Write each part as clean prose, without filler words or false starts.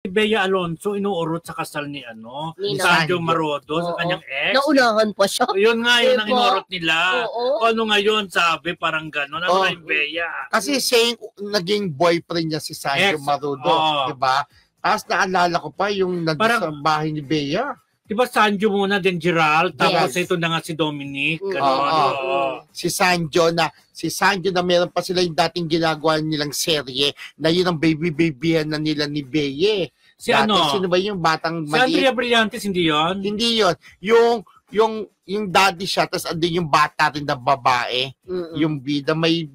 Bea Alonso inuurot sa kasal ni Sandro Marodo sa kanyang ex. Naunahan pa siya. Yun nga, yun ang inuurot nila. Ano ngayon, sabi, parang gano'n. Ano na yung Bea? Kasi saying, naging boyfriend niya si Sandro Marodo, diba? Tapos naalala ko pa yung nandun sa bahay ni Bea. Diba Sanjo muna, then Gerald, tapos ito na nga si Dominic. Si Sanjo na meron pa sila yung dating ginagawa nilang serye na yun ang baby-babyan na nila ni Bea. Sino ba yung batang maliit? Si Andrea Brillantes, hindi yun? Hindi yun. Yung daddy siya, tapos andun yung bata rin na babae. Yung bida. May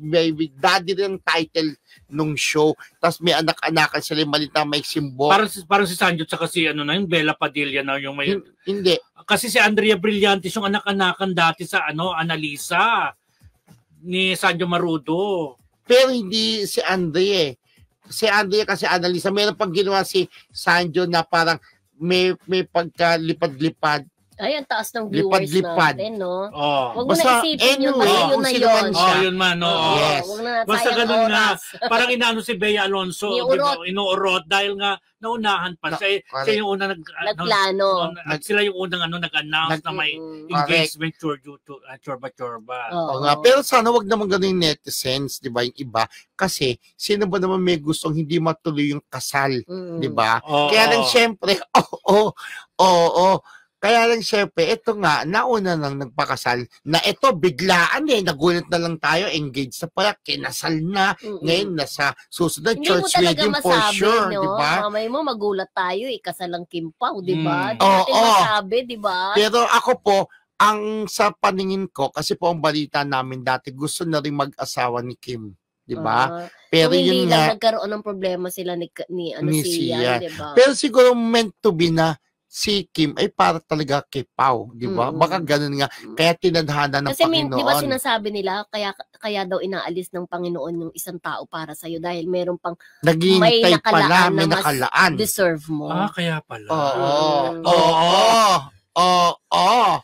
daddy rin title nung show. Tapos may anak-anakan sila yung malita, may simbo. Parang si Sanjo tsaka si yung Bella Padilla na yung may... Hindi. Kasi si Andrea Brillantes yung anak-anakan dati sa Analisa ni Sanjo Marudo. Pero hindi si Andrea Si Andrea kasi Analisa. Meron pang ginawa si Sanjo na parang may pagkalipad-lipad. Ay, ang taas ng viewers natin, no? Huwag mo na isipin yun, yun na yun. Yun man, no? Yes. Basta ganun nga. Parang inaano si Bea Alonso, inuurot dahil nga naunahan pa. Siya yung unang nagplano. Sila yung unang nag-announce na may engagement chorba-chorba. Pero sana wag naman ganun yung netizens, di ba? Yung iba. Kasi sino ba naman may gustong hindi matuloy yung kasal, di ba? Kaya lang syempre, Kaya lang syempre, ito nga, nauna nang nagpakasal, na ito biglaan nagulat na lang tayo, engaged na pala, kinasal na, ngayon nasa susunod church wedding for sure, di ba? Mamay mo, magulat tayo, kasal ang Kim Pao, di ba? Di natin masabi, di ba? Pero ako po, ang sa paningin ko, kasi po ang balita namin dati, gusto na rin mag-asawa ni Kim. Diba? Pero yun nga, nagkaroon ng problema sila ni Sian, diba? Pero siguro meant to be na si Kim ay para talaga kay Pao, di ba? Baka ganun nga. Kaya tinadhana ng Panginoon. Kasi di ba sinasabi nila, kaya daw inaalis ng Panginoon yung isang tao para sa'yo dahil meron pang may nakalaan na deserve mo. Kaya pala. Oo.